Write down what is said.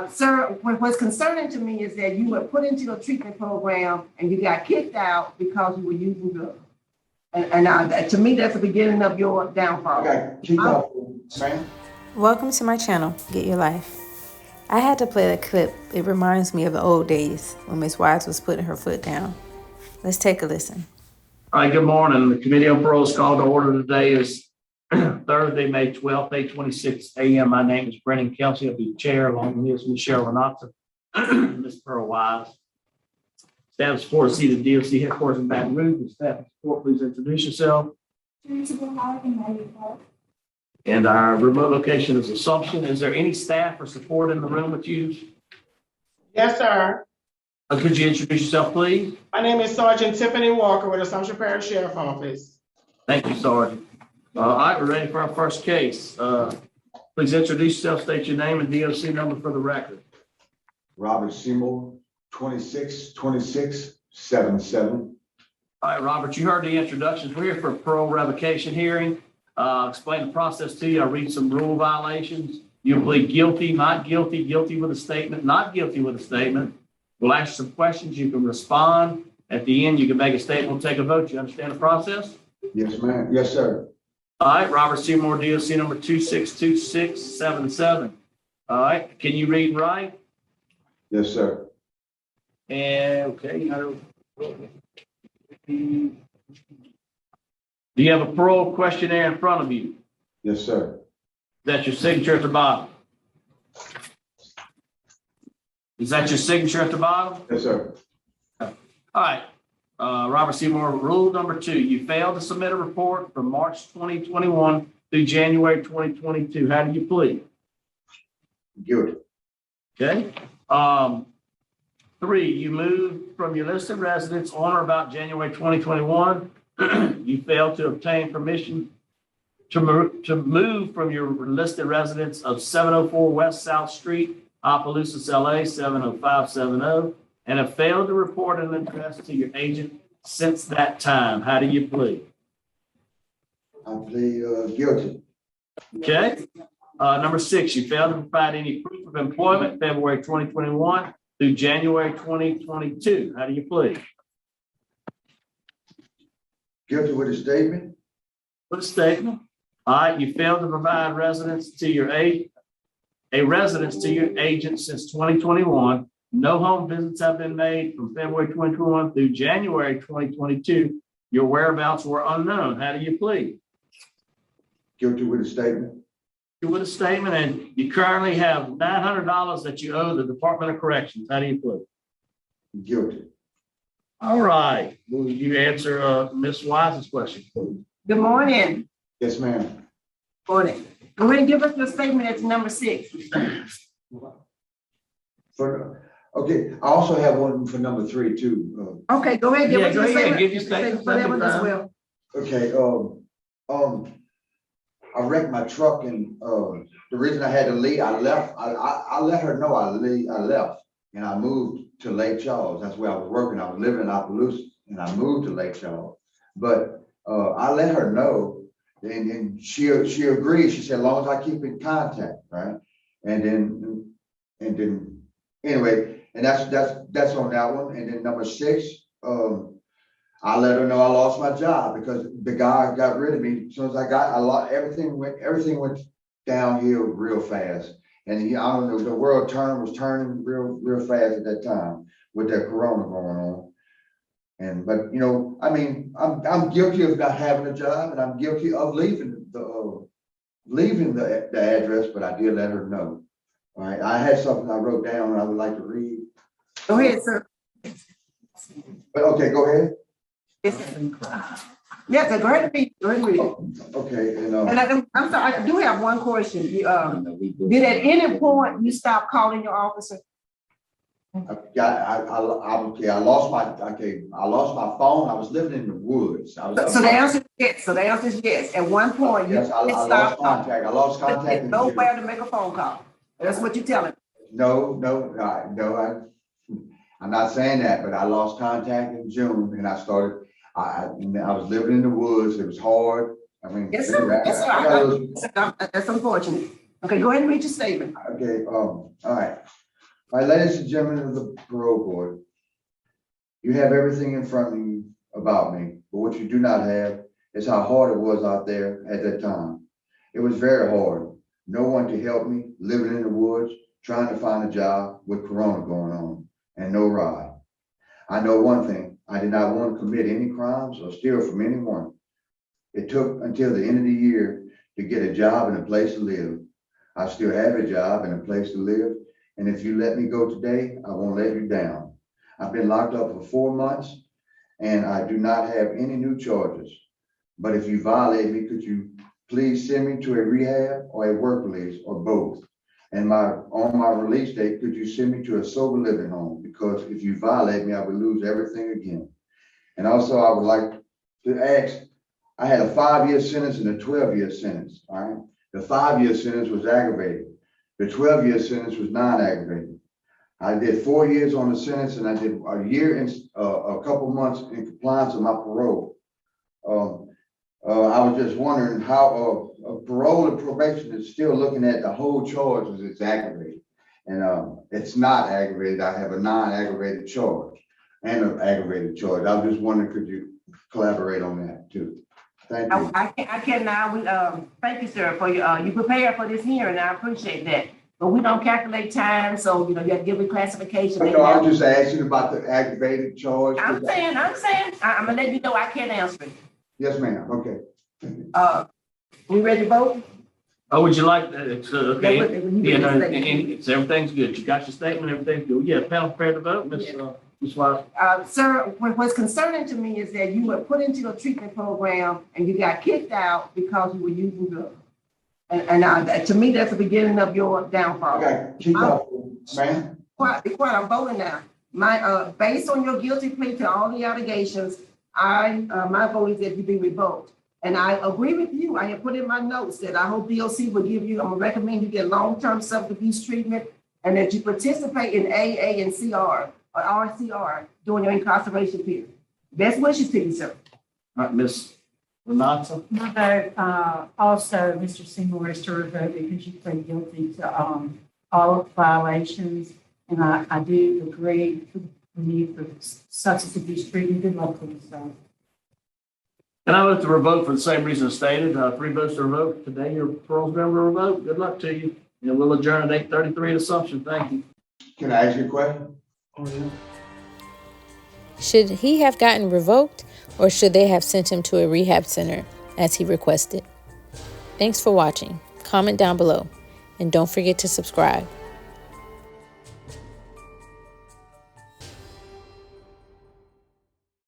Sir, what's concerning to me is that you were put into a treatment program and you got kicked out because you were using drugs. And to me, that's the beginning of your downfall. Okay, keep up, man. Welcome to my channel, Get Your Life. I had to play that clip. It reminds me of the old days when Miss Wise was putting her foot down. Let's take a listen. All right, good morning. The Committee on Parole's call to order today is Thursday, May 12th, 8:26 a.m. My name is Brennan Kelsey. I'll be the chair along with Ms. Michelle Renata, Ms. Pearl Wise. Staff of support seated DOC headquarters in Baton Rouge. The staff of support, please introduce yourself. And our remote location is Assumption. Is there any staff or support in the room with you? Yes, sir. Could you introduce yourself, please? My name is Sergeant Tiffany Walker with Assumption Parish Sheriff Office. Thank you, Sergeant. All right, we're ready for our first case. Please introduce yourself, state your name and DOC number for the record. Robert Seymour, 262677. All right, Robert, you heard the introductions. We're here for a parole revocation hearing. Explain the process to you. I'll read some rule violations. You'll plead guilty, not guilty, guilty with a statement, not guilty with a statement. We'll ask you some questions. You can respond. At the end, you can make a statement. We'll take a vote. You understand the process? Yes, ma'am. Yes, sir. All right, Robert Seymour, DOC number 262677. All right, can you read and write? Yes, sir. And okay, do you have a parole questionnaire in front of you? Yes, sir. That's your signature at the bottom. Is that your signature at the bottom? Yes, sir. All right. Robert Seymour, rule number 2, you failed to submit a report from March 2021 through January 2022. How do you plead? Guilty. Okay. 3, you moved from your listed residence on or about January 2021. You failed to obtain permission to move from your listed residence of 704 West South Street, Opelousas, LA 70570, and have failed to report an address to your agent since that time. How do you plead? I plead guilty. Okay. Number 6, you failed to provide any proof of employment February 2021 through January 2022. How do you plead? Guilty with a statement. With a statement. All right, you failed to provide residence to your agent since 2021. No home visits have been made from February 2021 through January 2022. Your whereabouts were unknown. How do you plead? Guilty with a statement. With a statement, and you currently have $900 that you owe the Department of Corrections. How do you plead? Guilty. All right. Will you answer Ms. Wise's question, please? Good morning. Yes, ma'am. Morning. Go ahead and give us your statement at number 6. Okay, I also have one for number 3 too. Okay, go ahead. Yeah, go ahead. Give your statement. For that one as well. Okay, I wrecked my truck, and the reason I had to leave, I left. I let her know I left, and I moved to Lake Charles. That's where I was working. I was living in Opelousas, and I moved to Lake Charles. But I let her know, and she agreed. She said, as long as I keep in contact, right? And then anyway, and that's on that one. And then number 6, I let her know I lost my job because the guy got rid of me. As soon as I lost everything went downhill real fast. And I don't know, the world was turning real fast at that time with that corona going on. But you know, I mean, I'm guilty of not having a job, and I'm guilty of leaving the address, but I did let her know. All right, I had something I wrote down and I would like to read. Go ahead, sir. But okay, go ahead. Yes, sir. Go ahead and read. Go ahead and read. Okay, And I'm sorry, I do have one question. Did at any point you stop calling your officer? I lost my phone. I was living in the woods. So the answer is yes. So the answer is yes. At one point, yes, I lost contact. I lost contact. Nowhere to make a phone call. That's what you're telling me. No, I'm not saying that, but I lost contact in June, and I was living in the woods. It was hard. I mean, yes, sir. Yes, sir. That's unfortunate. Okay, go ahead and read your statement. Okay. All right. All right, ladies and gentlemen of the parole board, you have everything in front of you about me, but what you do not have is how hard it was out there at that time. It was very hard. No one to help me, living in the woods, trying to find a job with Corona going on, and no ride. I know one thing, I did not want to commit any crimes or steal from anyone. It took until the end of the year to get a job and a place to live. I still have a job and a place to live, and if you let me go today, I won't let you down. I've been locked up for 4 months, and I do not have any new charges. But if you violate me, could you please send me to a rehab or a work release or both? And on my release date, could you send me to a sober living home? Because if you violate me, I would lose everything again. And also, I would like to ask, I had a 5-year sentence and a 12-year sentence, all right? The 5-year sentence was aggravated. The 12-year sentence was non-aggravated. I did 4 years on the sentence, and I did a year and a couple months in compliance with my parole. I was just wondering how parole and probation is still looking at the whole charge as it's aggravated. And it's not aggravated. I have a non-aggravated charge and an aggravated charge. I was just wondering, could you collaborate on that too? Thank you. I can now, thank you, sir, for your, you prepared for this hearing, I appreciate that. But we don't calculate time, so, you have to give me classification. No, I'm just asking about the aggravated charge. I'm saying, I'm gonna let you know I can't answer it. Yes, ma'am, okay. We ready to vote? Oh, would you like that? Okay. That's what- Yeah, no, and so everything's good. You got your statement, everything's good. Yeah, panel prepared to vote, Ms. Wise? Sir, what's concerning to me is that you were put into a treatment program and you got kicked out because you were using drugs. And to me, that's the beginning of your downfall. Okay, keep up, ma'am. Be quiet, I'm voting now. Based on your guilty plea to all the allegations, my vote is that you be revoked. And I agree with you. I have put in my notes that I hope DOC will give you, I'm gonna recommend you get long-term substance abuse treatment and that you participate in AA and CR or RCR during your incarceration period. Best wishes to you, sir. All right, Ms. Renata? My vote, also, Mr. Seymour, is to revoke because you plead guilty to all violations. And I do agree with the need for substance abuse treatment. Good luck with this. And I vote to revoke for the same reason stated. 3 votes to revoke. Today, your parole's going to revoke. Good luck to you. And we'll adjourn at 8:33 at Assumption. Thank you. Can I ask you a question? Oh, yeah. Should he have gotten revoked, or should they have sent him to a rehab center as he requested? Thanks for watching. Comment down below, and don't forget to subscribe.